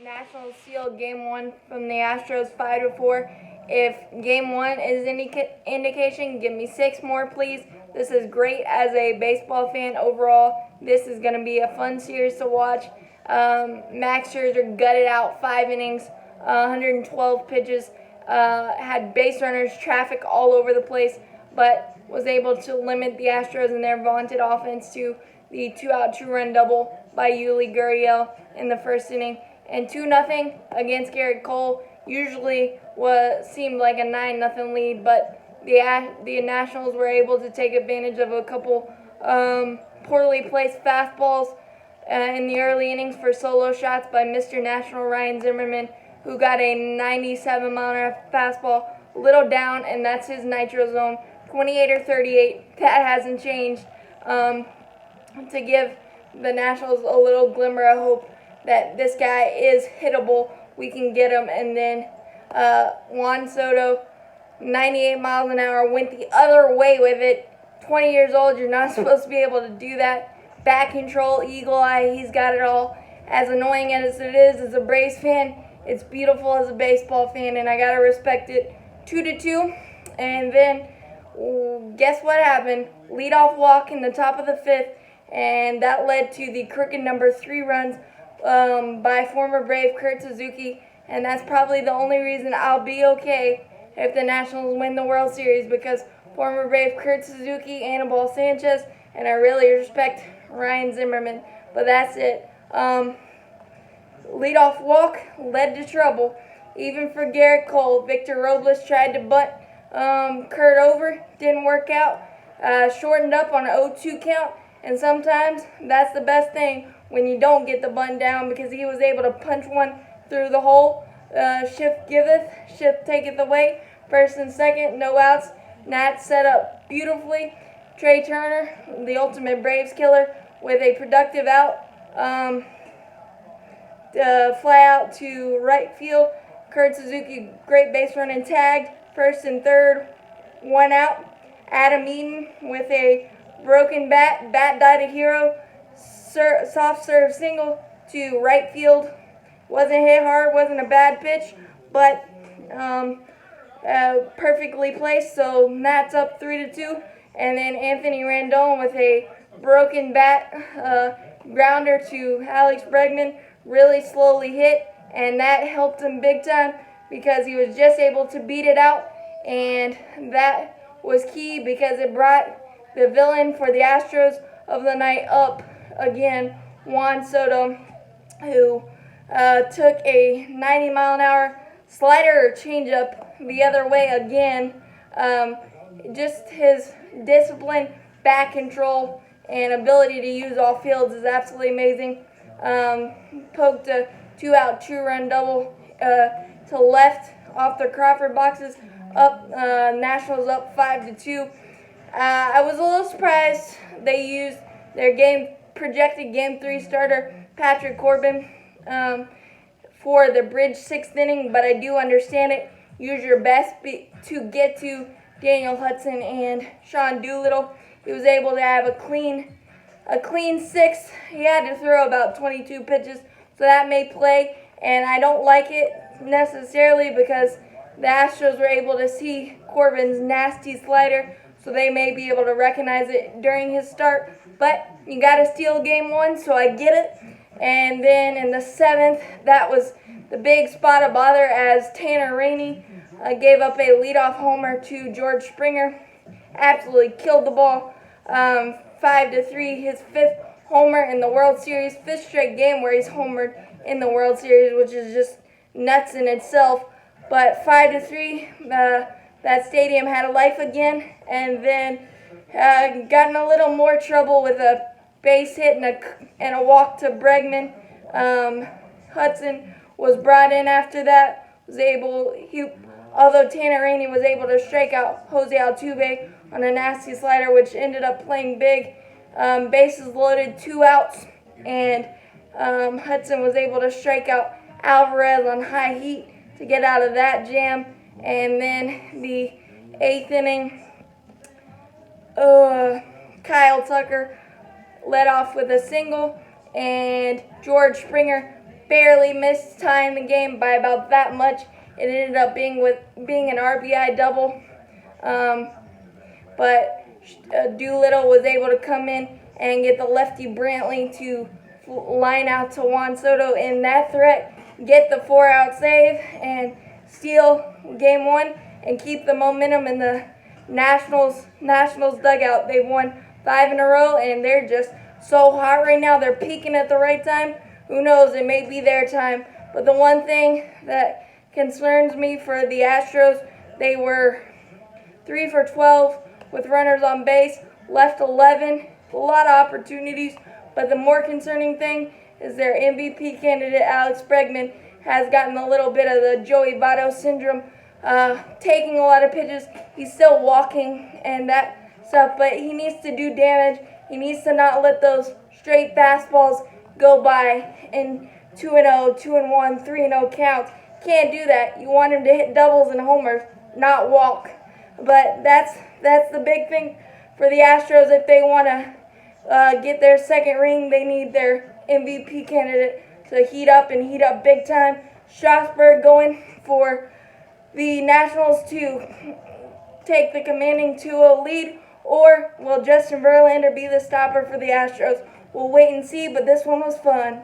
Nationals sealed Game 1 from the Astros 5-4. If Game 1 is any indication, give me 6 more, please. This is great as a baseball fan overall. This is going to be a fun series to watch. Max Scherzer gutted out 5 innings, 112 pitches, had base runners, traffic all over the place, but was able to limit the Astros and their vaunted offense to the 2-out, 2-run double by Yuli Gurriel in the first inning. And 2-0 against Garrett Cole. Usually seemed like a 9-0 lead, but the Nationals were able to take advantage of a couple poorly placed fastballs in the early innings for solo shots by Mr. National Ryan Zimmerman, who got a 97-mile-an-hour fastball, a little down, and that's his nitro zone, 28 or 38. That hasn't changed. To give the Nationals a little glimmer of hope that this guy is hittable, we can get him. And then Juan Soto, 98 miles an hour, went the other way with it. 20 years old, you're not supposed to be able to do that. Bat control, eagle eye, he's got it all. As annoying as it is as a Braves fan, it's beautiful as a baseball fan, and I gotta respect it. 2-2, and then guess what happened? Leadoff walk in the top of the 5th, and that led to the crooked number 3 runs by former Brave Kurt Suzuki, and that's probably the only reason I'll be okay if the Nationals win the World Series, because former Brave Kurt Suzuki, Anibal Sanchez, and I really respect Ryan Zimmerman. But that's it. Leadoff walk led to trouble, even for Garrett Cole. Victor Robles tried to bunt Kurt over, didn't work out. Shortened up on an 0-2 count, and sometimes that's the best thing when you don't get the bunt down, because he was able to punch one through the hole. Shift giveth, shift taketh away. First and second, no outs. Nats set up beautifully. Trey Turner, the ultimate Braves killer, with a productive out. Fly out to right field. Kurt Suzuki, great base running, tagged. First and third, 1 out. Adam Eaton with a broken bat died a hero. Soft serve single to right field. Wasn't hit hard, wasn't a bad pitch, but perfectly placed. So Nats up 3-2, and then Anthony Rendon with a broken bat grounder to Alex Bregman, really slowly hit, and that helped him big time because he was just able to beat it out, and that was key because it brought the villain for the Astros of the night up again, Juan Soto, who took a 90-mile-an-hour slider or changeup the other way again. Just his discipline, bat control, and ability to use all fields is absolutely amazing. Poked a 2-out, 2-run double to left off the Crawford boxes. Up, Nationals up 5-2. I was a little surprised they used their projected Game 3 starter, Patrick Corbin, for the bridge 6th inning, but I do understand it. Use your best to get to Daniel Hudson and Sean Doolittle. He was able to have a clean 6th. He had to throw about 22 pitches, so that may play, and I don't like it necessarily because the Astros were able to see Corbin's nasty slider, so they may be able to recognize it during his start. But you got to steal Game 1, so I get it. And then in the 7th, that was the big spot of bother as Tanner Rainey gave up a leadoff homer to George Springer. Absolutely killed the ball. 5-3, his 5th homer in the World Series, 5th straight game where he's homered in the World Series, which is just nuts in itself. But 5-3, that stadium had a life again, and then got in a little more trouble with a base hit and a walk to Bregman. Hudson was brought in after that. Although Tanner Rainey was able to strike out Jose Altuve on a nasty slider, which ended up playing big. Bases loaded, 2 outs, and Hudson was able to strike out Alvarez on high heat to get out of that jam. And then the 8th inning, Kyle Tucker led off with a single, and George Springer barely missed tying the game by about that much. It ended up being an RBI double. But Doolittle was able to come in and get the lefty Brantley to line out to Juan Soto in that threat, get the 4-out save, and steal game one and keep the momentum in the Nationals dugout. They've won 5 in a row, and they're just so hot right now. They're peaking at the right time. Who knows? It may be their time. But the one thing that concerns me for the Astros, they were 3 for 12 with runners on base, left 11, a lot of opportunities. But the more concerning thing is their MVP candidate, Alex Bregman, has gotten a little bit of the Joey Votto syndrome, taking a lot of pitches. He's still walking and that stuff, but he needs to do damage. He needs to not let those straight fastballs go by in 2-0, 2-1, 3-0 counts. Can't do that. You want him to hit doubles and homers, not walk. But that's the big thing for the Astros. If they want to get their second ring, they need their MVP candidate to heat up big time. Strasburg going for the Nationals to take the commanding 2-0 lead, or will Justin Verlander be the stopper for the Astros? We'll wait and see, but this one was fun.